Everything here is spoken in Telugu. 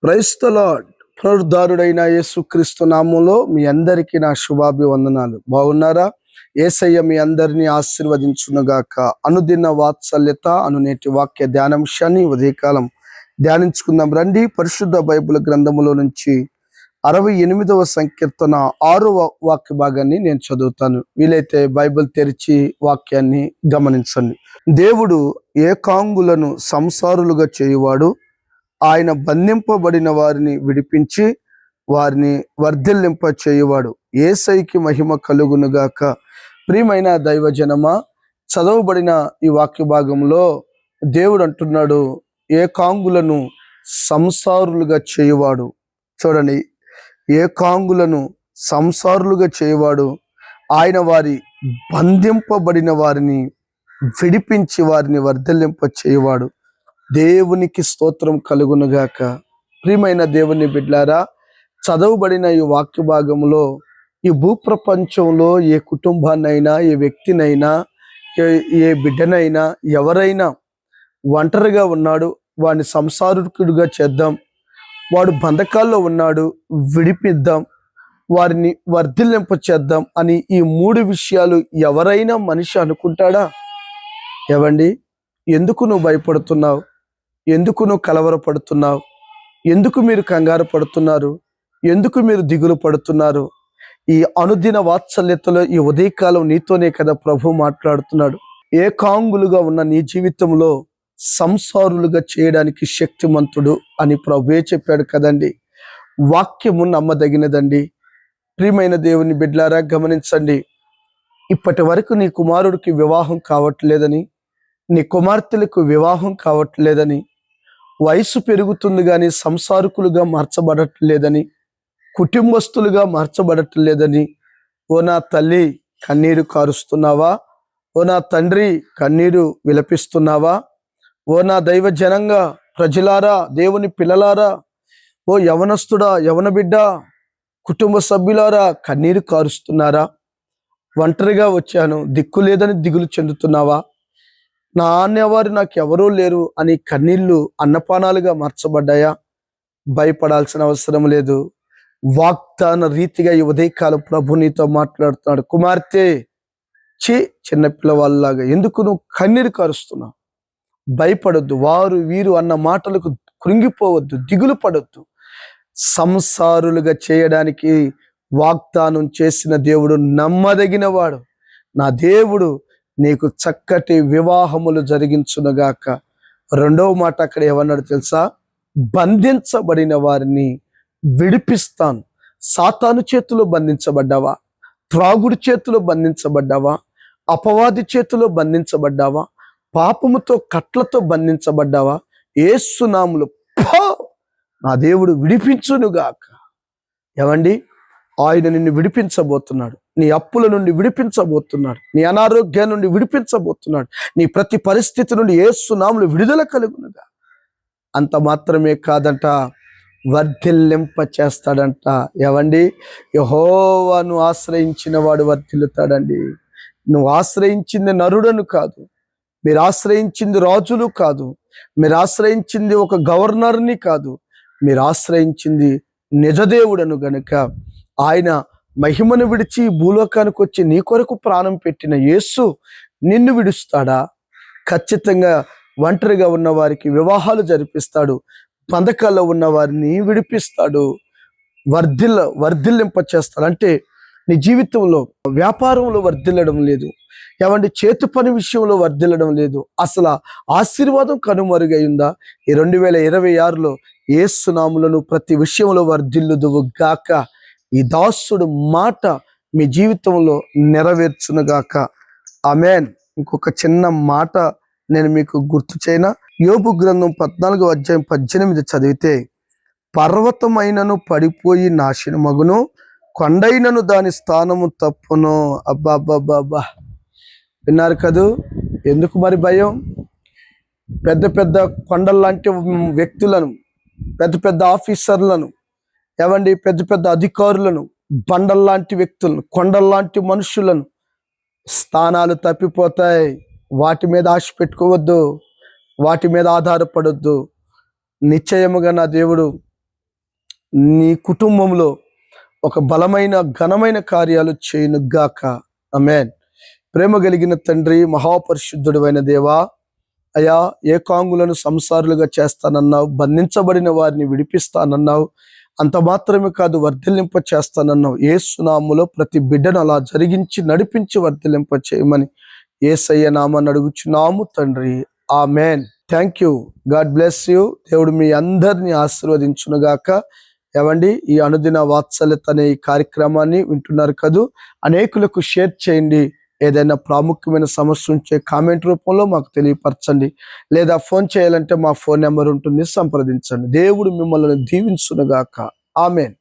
Praise the lord. పునరుద్ధారుడైన యేసుక్రీస్తు నామంలో మీ అందరికీ నా శుభాభివందనాలు. బాగున్నారా? యేసయ్య మీ అందరినీ ఆశీర్వదించునుగాక. అనుదిన వాత్సల్యత అనునేటి వాక్య ధ్యానాంశాన్ని ఉదయకాలం ధ్యానించుకుందాం రండి. పరిశుద్ధ బైబిల్ గ్రంథములో నుంచి 68వ సంకీర్తన 6వ వాక్య భాగాన్ని నేను చదువుతాను. వీలైతే బైబిల్ తెరిచి వాక్యాన్ని గమనించండి. దేవుడు ఏకాంగులను సంసారులుగా చేయువాడు, ఆయన బంధింపబడిన వారిని విడిపించి వారిని వర్ధిల్లింప చేయువాడు. యేసయ్యకి మహిమ కలుగునుగాక. ప్రియమైన దైవజనమా, చదవబడిన ఈ వాక్య భాగంలో దేవుడు అంటున్నాడు, ఏకాంగులను సంసారులుగా చేయువాడు. చూడండి, ఏకాంగులను సంసారులుగా చేయువాడు, ఆయన వారి బంధింపబడిన వారిని విడిపించి వారిని వర్ధిల్లింప చేయువాడు. దేవునికి స్తోత్రం కలుగునుగాక. ప్రియమైన దేవుని బిడ్లారా, చదవబడిన ఈ వాక్య భాగంలో ఈ భూప్రపంచంలో ఏ కుటుంబాన్నైనా, ఏ వ్యక్తినైనా, ఏ బిడ్డనైనా, ఎవరైనా ఒంటరిగా ఉన్నాడు, వాడిని సంసారుకుడిగా చేద్దాం, వాడు బంధకాల్లో ఉన్నాడు, విడిపిద్దాం, వారిని వర్ధిల్లింప చేద్దాం అని ఈ 3 విషయాలు ఎవరైనా మనిషి అనుకుంటాడా? ఏవండి, ఎందుకు నువ్వు భయపడుతున్నావు? ఎందుకు నువ్వు కలవరపడుతున్నావు? ఎందుకు మీరు కంగారు పడుతున్నారు? ఎందుకు మీరు దిగులు పడుతున్నారు? ఈ అనుదిన వాత్సల్యతలో ఈ ఉదయకాలం నీతోనే కదా ప్రభు మాట్లాడుతున్నాడు. ఏకాంగులుగా ఉన్న నీ జీవితంలో సంసారులుగా చేయడానికి శక్తిమంతుడు అని ప్రభువే చెప్పాడు కదండి. వాక్యము నమ్మదగినదండి. ప్రియమైన దేవుని బిడ్లారా, గమనించండి. ఇప్పటి వరకు నీ కుమారుడికి వివాహం కావట్లేదని, నీ కుమార్తెలకు వివాహం కావట్లేదని, వయసు పెరుగుతుంది కానీ సంసారకులుగా మార్చబడట్లేదని, కుటుంబస్తులుగా మార్చబడట్లేదని, ఓ నా తల్లి కన్నీరు కారుస్తున్నావా? ఓ నా తండ్రి కన్నీరు విలపిస్తున్నావా? ఓ నా దైవ జనంగా, ప్రజలారా, దేవుని పిల్లలారా, ఓ యవనస్తుడా, యవన బిడ్డ, కుటుంబ సభ్యులారా, కన్నీరు కారుస్తున్నారా? ఒంటరిగా వచ్చాను, దిక్కు లేదని దిగులు చెందుతున్నావా? నా అనేవారు నాకు ఎవరూ లేరు అని కన్నీళ్లు అన్నపానాలుగా మార్చబడ్డాయా? భయపడాల్సిన అవసరం లేదు. వాగ్దాన రీతిగా ఈ ఉదయకాలం ప్రభు నీతో మాట్లాడుతున్నాడు. కుమార్తె, చిన్నపిల్లవాళ్ళలాగా ఎందుకు నువ్వు కన్నీరు కారుస్తున్నావు? భయపడొద్దు. వారు వీరు అన్న మాటలకు కృంగిపోవద్దు, దిగులు పడొద్దు. సంసారులుగా చేయడానికి వాగ్దానం చేసిన దేవుడు నమ్మదగినవాడు. నా దేవుడు నీకు చక్కటి వివాహములు జరిగించునుగాక. 2వ మాట అక్కడ ఏమన్నాడు తెలుసా? బంధించబడిన వారిని విడిపిస్తాను. సాతాను చేతిలో బంధించబడ్డావా? త్రాగుడి చేతిలో బంధించబడ్డావా? అపవాది చేతిలో బంధించబడ్డావా? పాపముతో కట్లతో బంధించబడ్డావా? యేసు నామములో నా దేవుడు విడిపించునుగాక. ఏమండి, ఆయన నిన్ను విడిపించబోతున్నాడు. నీ అప్పుల నుండి విడిపించబోతున్నాడు. నీ అనారోగ్యం నుండి విడిపించబోతున్నాడు. నీ ప్రతి పరిస్థితి నుండి యేసు నామములో విడుదల కలుగునుగా. అంత మాత్రమే కాదంట, వర్ధిల్లింప చేస్తాడంట. ఏవండి, యెహోవాను ఆశ్రయించిన వాడు వర్ధిల్లుతాడండి. నువ్వు ఆశ్రయించింది నరుడను కాదు, మీరు ఆశ్రయించింది రాజులు కాదు, మీరు ఆశ్రయించింది ఒక గవర్నర్ని కాదు, మీరు ఆశ్రయించింది నిజదేవుడను గనుక ఆయన మహిమను విడిచి భూలోకానికి వచ్చి నీ కొరకు ప్రాణం పెట్టిన యేసు నిన్ను విడుస్తాడా? ఖచ్చితంగా ఒంటరిగా ఉన్న వారికి వివాహాలు జరిపిస్తాడు, బంధకాల్లో ఉన్న వారిని విడిపిస్తాడు, వర్ధిల్లింప చేస్తాడు. అంటే నీ జీవితంలో వ్యాపారంలో వర్ధిల్లడం లేదు, ఏమంటే చేతి పని విషయంలో వర్ధిల్లడం లేదు, అసలు ఆశీర్వాదం కనుమరుగైందా? ఈ 2026లో యేసు నామములో ప్రతి విషయంలో వర్ధిల్లుదువు గాక. ఈ దాసుడు మాట మీ జీవితంలో నెరవేర్చునుగాక. ఆమేన్. ఇంకొక చిన్న మాట నేను మీకు గుర్తు చేయనా? యోబు గ్రంథం 14వ అధ్యాయం 18 చదివితే, పర్వతమైనను పడిపోయి నాశనమగును, కొండైనను దాని స్థానము తప్పును. అబ్బా, విన్నారు కదూ? ఎందుకు మరి భయం? పెద్ద పెద్ద కొండల్లాంటి వ్యక్తులను, పెద్ద పెద్ద ఆఫీసర్లను, ఏవండి, పెద్ద పెద్ద అధికారులను, బండల్లాంటి వ్యక్తులను, కొండల్లాంటి మనుషులను, స్థానాలు తప్పిపోతాయి. వాటి మీద ఆశ పెట్టుకోవద్దు, వాటి మీద ఆధారపడొద్దు. నిశ్చయముగా నా దేవుడు నీ కుటుంబంలో ఒక బలమైన ఘనమైన కార్యాలు చేయనుగాక. ఆమేన్. ప్రేమ కలిగిన తండ్రి, మహాపరిశుద్ధుడైన దేవా, అయా ఏకాంగులను సంసారులుగా చేస్తానన్నావు, బంధించబడిన వారిని విడిపిస్తానన్నావు, అంత మాత్రమే కాదు వర్ధిల్లింప చేస్తానన్నావు. యేసు నామములో ప్రతి బిడ్డను అలా జరిగించి నడిపించి వర్ధిల్లింప చేయమని యేసయ్య నామమున అడుగుచున్నాము తండ్రి. Amen. Thank you. God bless you. దేవుడు మీ అందరినీ ఆశీర్వదించునుగాక. ఏవండి, ఈ అనుదిన వాత్సల్యత అనే ఈ కార్యక్రమాన్ని వింటున్నారు కదూ, అనేకులకు షేర్ చేయండి. ఏదైనా ప్రాముఖ్యమైన సమస్య ఉంటే కామెంట్ రూపంలో మాకు తెలియపరచండి, లేదా ఫోన్ చేయాలంటే మా ఫోన్ నెంబర్ ఉంటుంది, సంప్రదించండి. దేవుడు మిమ్మల్ని దీవించునుగాక. ఆమేన్.